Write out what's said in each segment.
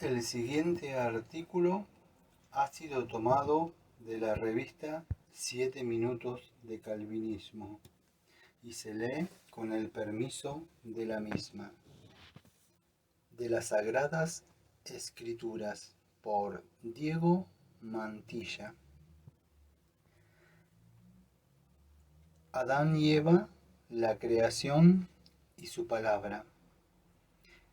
El siguiente artículo ha sido tomado de la revista 7 minutos de Calvinismo y se lee con el permiso de la misma. De las Sagradas Escrituras, por Diego Mantilla. Adán y Eva, la creación y su palabra.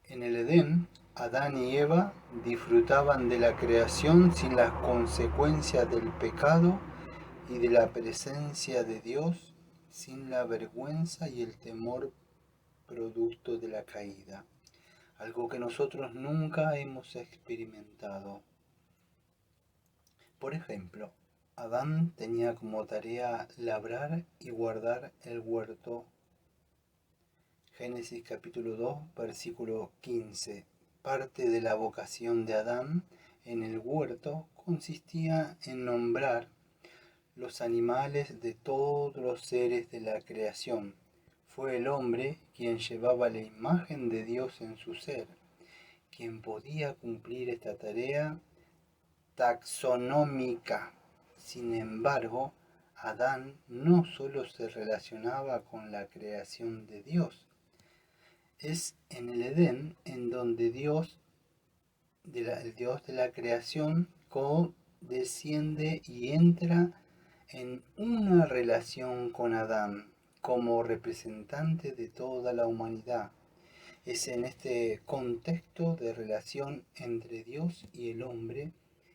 En el Edén, Adán y Eva disfrutaban de la creación sin las consecuencias del pecado y de la presencia de Dios sin la vergüenza y el temor producto de la caída, algo que nosotros nunca hemos experimentado. Por ejemplo, Adán tenía como tarea labrar y guardar el huerto. Génesis capítulo 2, versículo 15. Parte de la vocación de Adán en el huerto consistía en nombrar los animales de todos los seres de la creación. Fue el hombre quien llevaba la imagen de Dios en su ser, quien podía cumplir esta tarea taxonómica. Sin embargo, Adán no solo se relacionaba con la creación de Dios. Es en el Edén en donde el Dios de la creación desciende y entra en una relación con Adán como representante de toda la humanidad. Es en este contexto de relación entre Dios y el hombre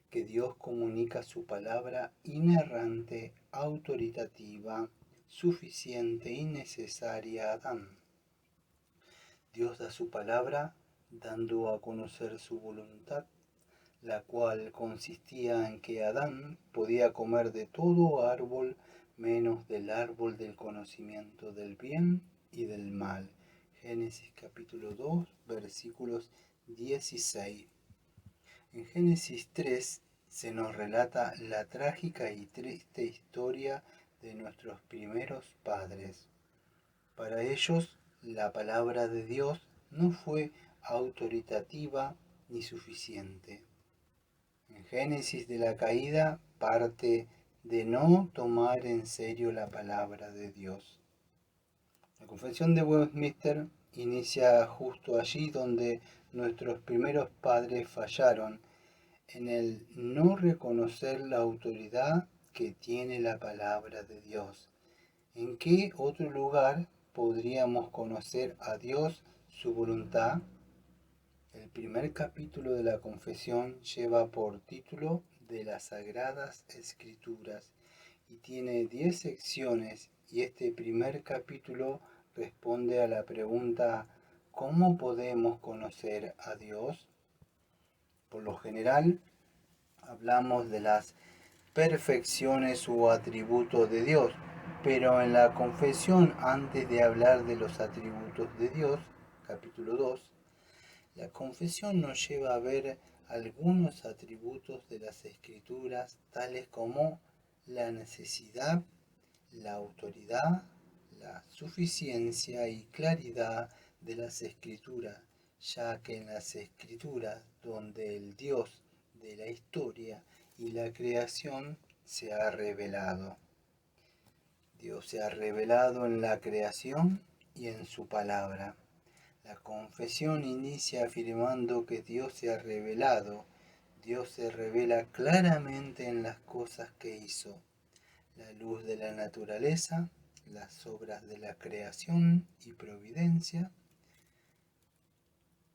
que Dios comunica su palabra inerrante, autoritativa, suficiente y necesaria a Adán. Dios da su palabra dando a conocer su voluntad, la cual consistía en que Adán podía comer de todo árbol menos del árbol del conocimiento del bien y del mal. Génesis capítulo 2, versículos 16. En Génesis 3 se nos relata la trágica y triste historia de nuestros primeros padres. Para ellos, la palabra de Dios no fue autoritativa ni suficiente. En Génesis de la caída parte de no tomar en serio la palabra de Dios. La Confesión de Westminster inicia justo allí donde nuestros primeros padres fallaron, en el no reconocer la autoridad que tiene la palabra de Dios. ¿En qué otro lugar podríamos conocer a Dios, su voluntad? El primer capítulo de la Confesión lleva por título de las Sagradas Escrituras y tiene 10 secciones, y este primer capítulo responde a la pregunta ¿cómo podemos conocer a Dios? Por lo general, hablamos de las perfecciones o atributos de Dios, pero en la confesión, antes de hablar de los atributos de Dios, capítulo 2, la confesión nos lleva a ver algunos atributos de las Escrituras, tales como la necesidad, la autoridad, la suficiencia y claridad de las Escrituras, ya que en las Escrituras, donde el Dios de la historia y la creación se ha revelado. Dios se ha revelado en la creación y en su palabra. La confesión inicia afirmando que Dios se ha revelado. Dios se revela claramente en las cosas que hizo. La luz de la naturaleza, las obras de la creación y providencia.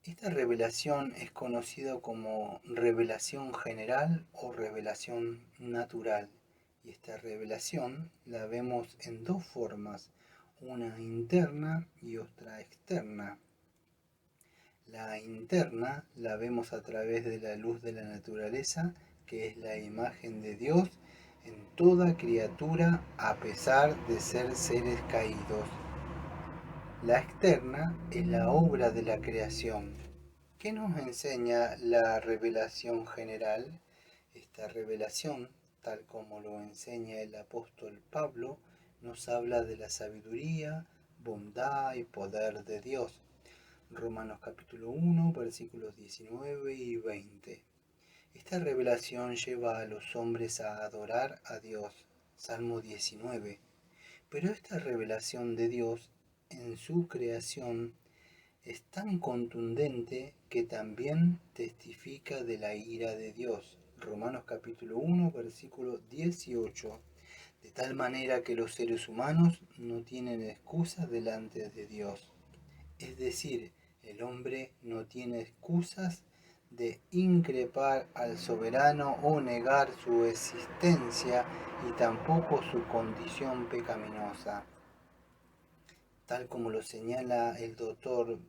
Esta revelación es conocida como revelación general o revelación natural. Y esta revelación la vemos en dos formas, una interna y otra externa. La interna la vemos a través de la luz de la naturaleza, que es la imagen de Dios en toda criatura a pesar de ser seres caídos. La externa es la obra de la creación. ¿Qué nos enseña la revelación general? Esta revelación, tal como lo enseña el apóstol Pablo, nos habla de la sabiduría, bondad y poder de Dios. Romanos capítulo 1, versículos 19 y 20. Esta revelación lleva a los hombres a adorar a Dios. Salmo 19. Pero esta revelación de Dios en su creación es tan contundente que también testifica de la ira de Dios. Romanos capítulo 1, versículo 18. De tal manera que los seres humanos no tienen excusas delante de Dios. Es decir, el hombre no tiene excusas de increpar al soberano o negar su existencia y tampoco su condición pecaminosa, tal como lo señala el doctor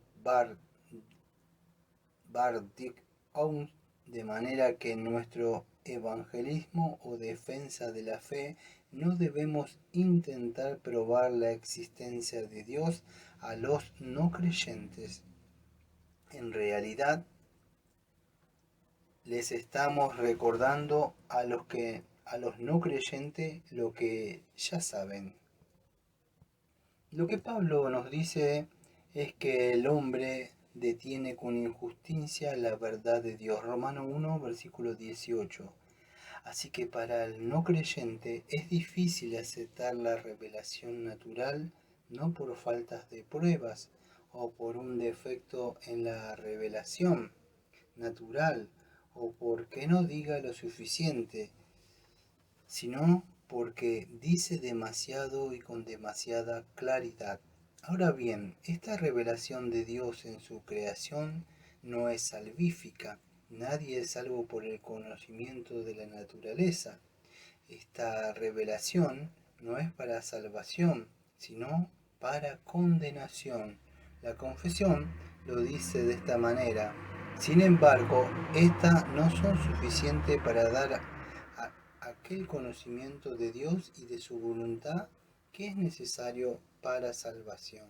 Bardick Own, de manera que en nuestro evangelismo o defensa de la fe no debemos intentar probar la existencia de Dios a los no creyentes. En realidad, les estamos recordando a los no creyentes lo que ya saben. Lo que Pablo nos dice es que el hombre detiene con injusticia la verdad de Dios. Romano 1, versículo 18. Así que para el no creyente es difícil aceptar la revelación natural, no por faltas de pruebas o por un defecto en la revelación natural o porque no diga lo suficiente, sino porque dice demasiado y con demasiada claridad. Ahora bien, esta revelación de Dios en su creación no es salvífica. Nadie es salvo por el conocimiento de la naturaleza. Esta revelación no es para salvación, sino para condenación. La confesión lo dice de esta manera. Sin embargo, estas no son suficientes para dar aquel conocimiento de Dios y de su voluntad que es necesario para salvación.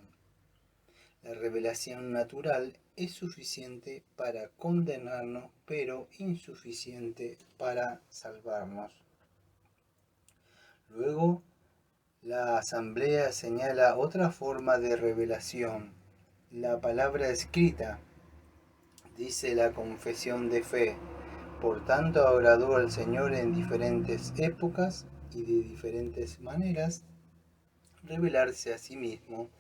La revelación natural es suficiente para condenarnos, pero insuficiente para salvarnos. Luego, la asamblea señala otra forma de revelación, la palabra escrita. Dice la confesión de fe. Por tanto, agradó al Señor en diferentes épocas y de diferentes maneras revelarse a sí mismo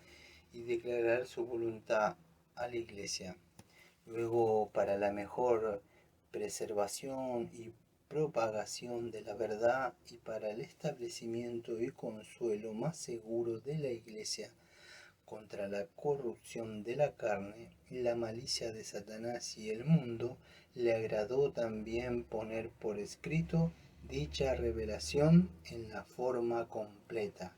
y declarar su voluntad a la Iglesia. Luego, para la mejor preservación y propagación de la verdad y para el establecimiento y consuelo más seguro de la Iglesia contra la corrupción de la carne, la malicia de Satanás y el mundo, le agradó también poner por escrito dicha revelación en la forma completa.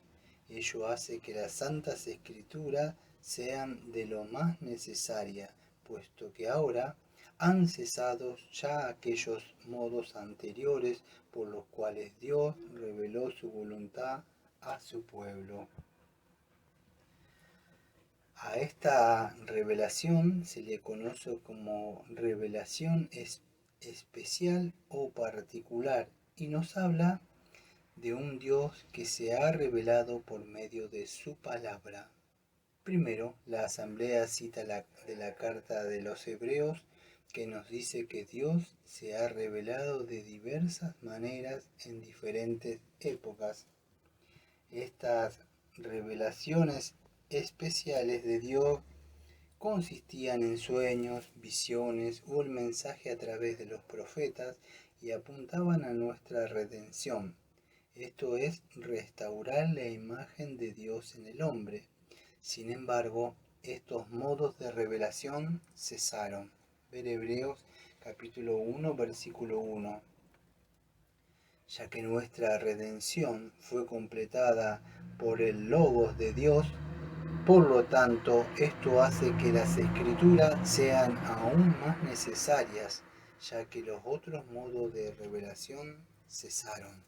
Ello hace que las santas escrituras sean de lo más necesaria, puesto que ahora han cesado ya aquellos modos anteriores por los cuales Dios reveló su voluntad a su pueblo. A esta revelación se le conoce como revelación especial o particular y nos habla de un Dios que se ha revelado por medio de su palabra. Primero, la asamblea cita de la carta de los Hebreos que nos dice que Dios se ha revelado de diversas maneras en diferentes épocas. Estas revelaciones especiales de Dios consistían en sueños, visiones o el mensaje a través de los profetas y apuntaban a nuestra redención. Esto es restaurar la imagen de Dios en el hombre. Sin embargo, estos modos de revelación cesaron. Ver Hebreos capítulo 1, versículo 1. Ya que nuestra redención fue completada por el Logos de Dios, por lo tanto, esto hace que las escrituras sean aún más necesarias, ya que los otros modos de revelación cesaron.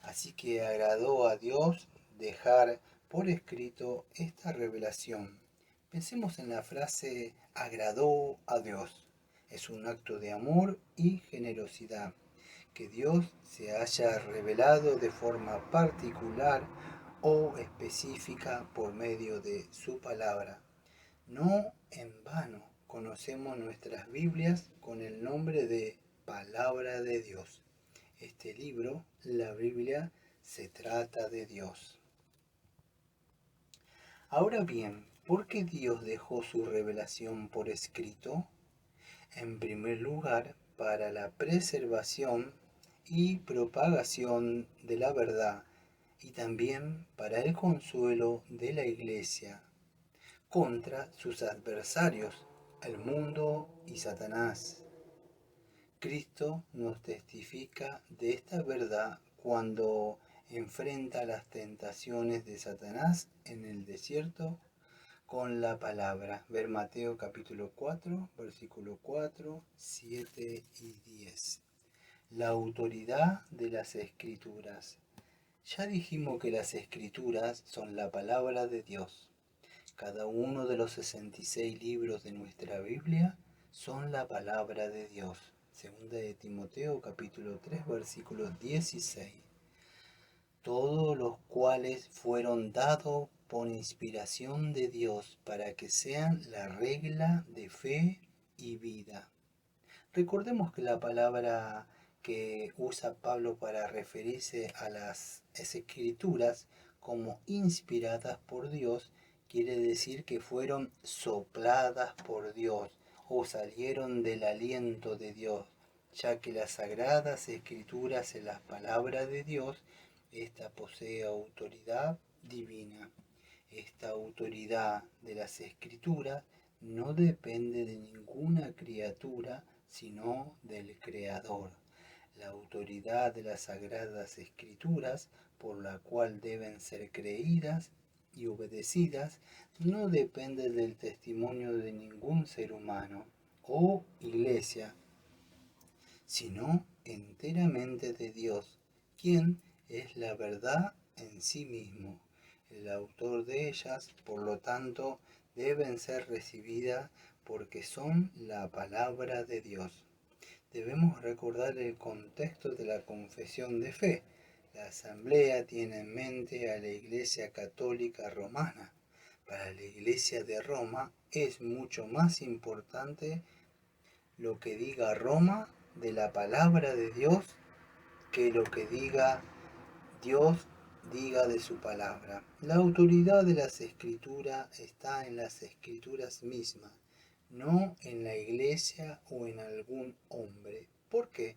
Así que agradó a Dios dejar por escrito esta revelación. Pensemos en la frase agradó a Dios. Es un acto de amor y generosidad. Que Dios se haya revelado de forma particular o específica por medio de su palabra. No en vano conocemos nuestras Biblias con el nombre de Palabra de Dios. Este libro, la Biblia, se trata de Dios. Ahora bien, ¿por qué Dios dejó su revelación por escrito? En primer lugar, para la preservación y propagación de la verdad, y también para el consuelo de la Iglesia contra sus adversarios, el mundo y Satanás. Cristo nos testifica de esta verdad cuando enfrenta las tentaciones de Satanás en el desierto con la palabra. Ver Mateo capítulo 4, versículo 4, 7 y 10. La autoridad de las Escrituras. Ya dijimos que las Escrituras son la palabra de Dios. Cada uno de los 66 libros de nuestra Biblia son la palabra de Dios. Segunda de Timoteo capítulo 3 versículo 16. Todos los cuales fueron dados por inspiración de Dios para que sean la regla de fe y vida. Recordemos que la palabra que usa Pablo para referirse a las escrituras como inspiradas por Dios quiere decir que fueron sopladas por Dios o salieron del aliento de Dios, ya que las sagradas escrituras en las palabras de Dios, esta posee autoridad divina. Esta autoridad de las escrituras no depende de ninguna criatura, sino del Creador. La autoridad de las sagradas escrituras, por la cual deben ser creídas y obedecidas, no depende del testimonio de ningún ser humano o iglesia, sino enteramente de Dios, quien es la verdad en sí mismo. El autor de ellas, por lo tanto, deben ser recibidas porque son la palabra de Dios. Debemos recordar el contexto de la confesión de fe. La asamblea tiene en mente a la Iglesia Católica Romana. Para la Iglesia de Roma es mucho más importante lo que diga Roma de la palabra de Dios que lo que Dios diga de su palabra. La autoridad de las escrituras está en las escrituras mismas, no en la iglesia o en algún hombre. ¿Por qué?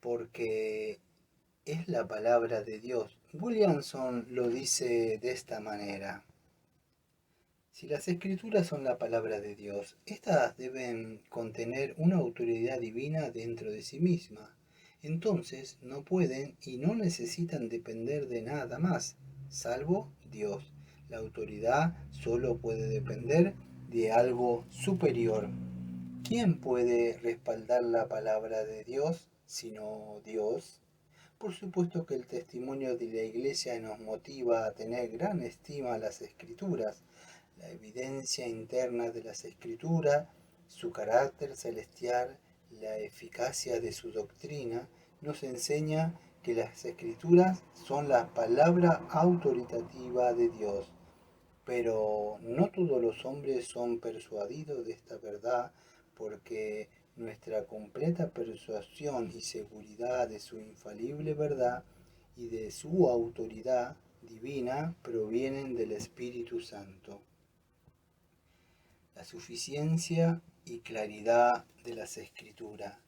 Porque es la palabra de Dios. Williamson lo dice de esta manera. Si las escrituras son la palabra de Dios, éstas deben contener una autoridad divina dentro de sí misma. Entonces no pueden y no necesitan depender de nada más, salvo Dios. La autoridad solo puede depender de algo superior. ¿Quién puede respaldar la palabra de Dios sino Dios? Por supuesto que el testimonio de la Iglesia nos motiva a tener gran estima a las Escrituras. La evidencia interna de las Escrituras, su carácter celestial, la eficacia de su doctrina, nos enseña que las Escrituras son la palabra autoritativa de Dios. Pero no todos los hombres son persuadidos de esta verdad, porque nuestra completa persuasión y seguridad de su infalible verdad y de su autoridad divina provienen del Espíritu Santo. La suficiencia y claridad de las Escrituras.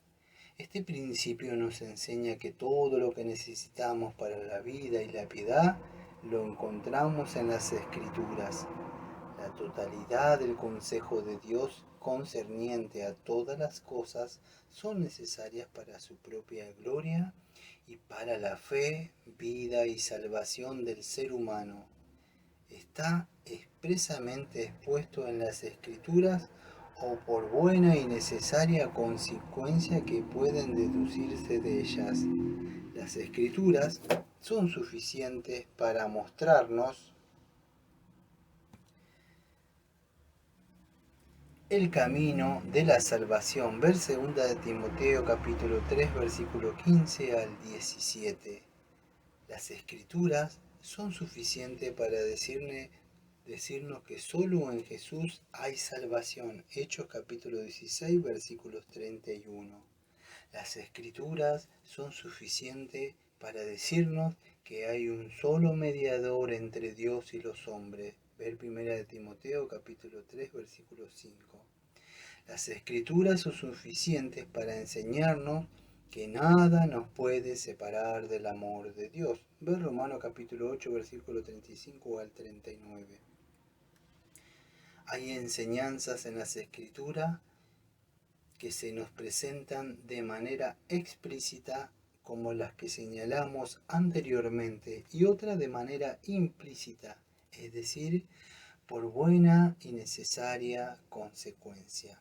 Este principio nos enseña que todo lo que necesitamos para la vida y la piedad lo encontramos en las Escrituras. La totalidad del consejo de Dios concerniente a todas las cosas son necesarias para su propia gloria y para la fe, vida y salvación del ser humano. Está expresamente expuesto en las Escrituras o por buena y necesaria consecuencia que pueden deducirse de ellas. Las Escrituras son suficientes para mostrarnos el camino de la salvación. Ver 2 de Timoteo capítulo 3 versículo 15 al 17. Las Escrituras son suficientes para decirnos que solo en Jesús hay salvación. Hechos capítulo 16, versículos 31. Las Escrituras son suficientes para decirnos que hay un solo mediador entre Dios y los hombres. Ver 1 Timoteo capítulo 3, versículo 5. Las Escrituras son suficientes para enseñarnos que nada nos puede separar del amor de Dios. Ver Romanos capítulo 8, versículo 35 al 39. Hay enseñanzas en las Escrituras que se nos presentan de manera explícita como las que señalamos anteriormente y otras de manera implícita, es decir, por buena y necesaria consecuencia.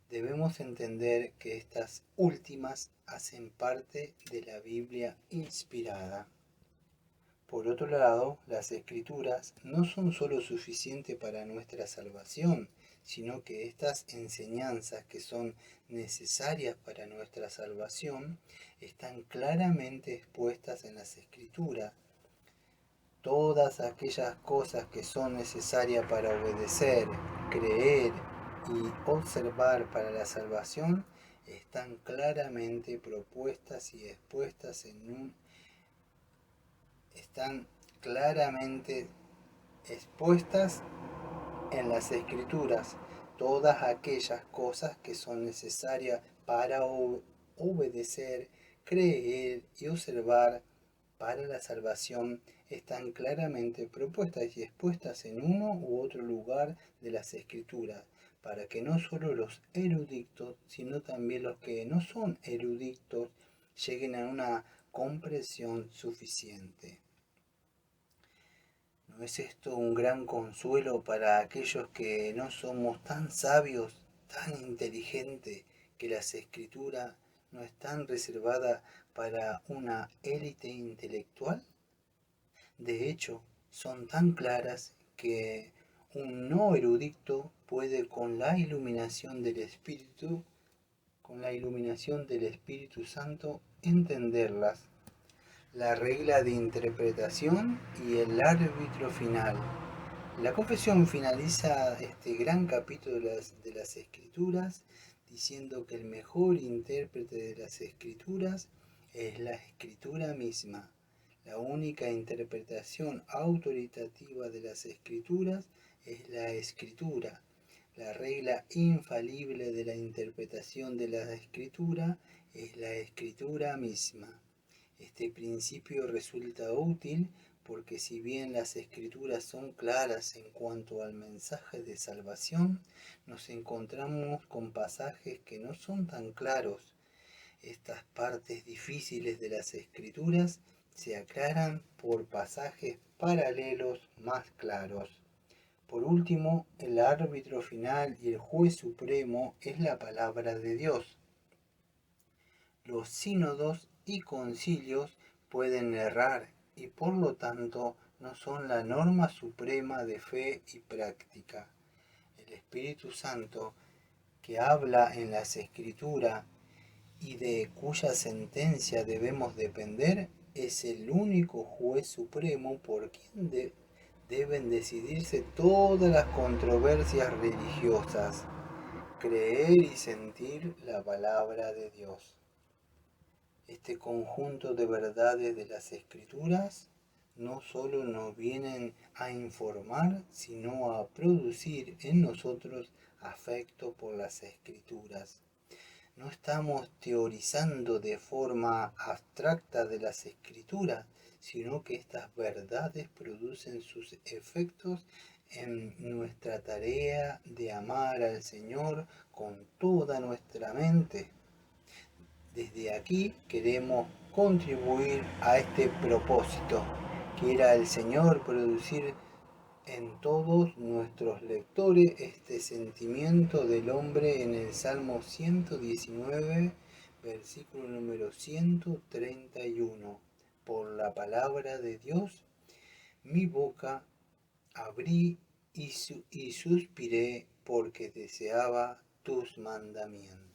Debemos entender que estas últimas hacen parte de la Biblia inspirada. Por otro lado, las Escrituras no son solo suficientes para nuestra salvación, sino que estas enseñanzas que son necesarias para nuestra salvación están claramente expuestas en las Escrituras. Todas aquellas cosas que son necesarias para obedecer, creer y observar para la salvación están claramente propuestas y expuestas están claramente expuestas en las Escrituras. Todas aquellas cosas que son necesarias para obedecer, creer y observar para la salvación están claramente propuestas y expuestas en uno u otro lugar de las Escrituras, para que no solo los eruditos, sino también los que no son eruditos lleguen a una comprensión suficiente. ¿No es esto un gran consuelo para aquellos que no somos tan sabios, tan inteligentes, que las Escrituras no están reservadas para una élite intelectual? De hecho, son tan claras que un no erudito puede con la iluminación del Espíritu Santo entenderlas. La regla de interpretación y el árbitro final. La confesión finaliza este gran capítulo de las Escrituras diciendo que el mejor intérprete de las Escrituras es la Escritura misma. La única interpretación autoritativa de las Escrituras es la Escritura. La regla infalible de la interpretación de la Escritura es la Escritura misma. Este principio resulta útil porque si bien las Escrituras son claras en cuanto al mensaje de salvación, nos encontramos con pasajes que no son tan claros. Estas partes difíciles de las Escrituras se aclaran por pasajes paralelos más claros. Por último, el árbitro final y el juez supremo es la palabra de Dios. Los sínodos y concilios pueden errar y por lo tanto no son la norma suprema de fe y práctica. El Espíritu Santo, que habla en las Escrituras y de cuya sentencia debemos depender, es el único juez supremo por quien deben decidirse todas las controversias religiosas, creer y sentir la palabra de Dios. Este conjunto de verdades de las Escrituras no solo nos vienen a informar, sino a producir en nosotros afecto por las Escrituras. No estamos teorizando de forma abstracta de las Escrituras, sino que estas verdades producen sus efectos en nuestra tarea de amar al Señor con toda nuestra mente. Desde aquí queremos contribuir a este propósito, que era el Señor producir en todos nuestros lectores este sentimiento del hombre en el Salmo 119, versículo número 131. Por la palabra de Dios, mi boca abrí y suspiré porque deseaba tus mandamientos.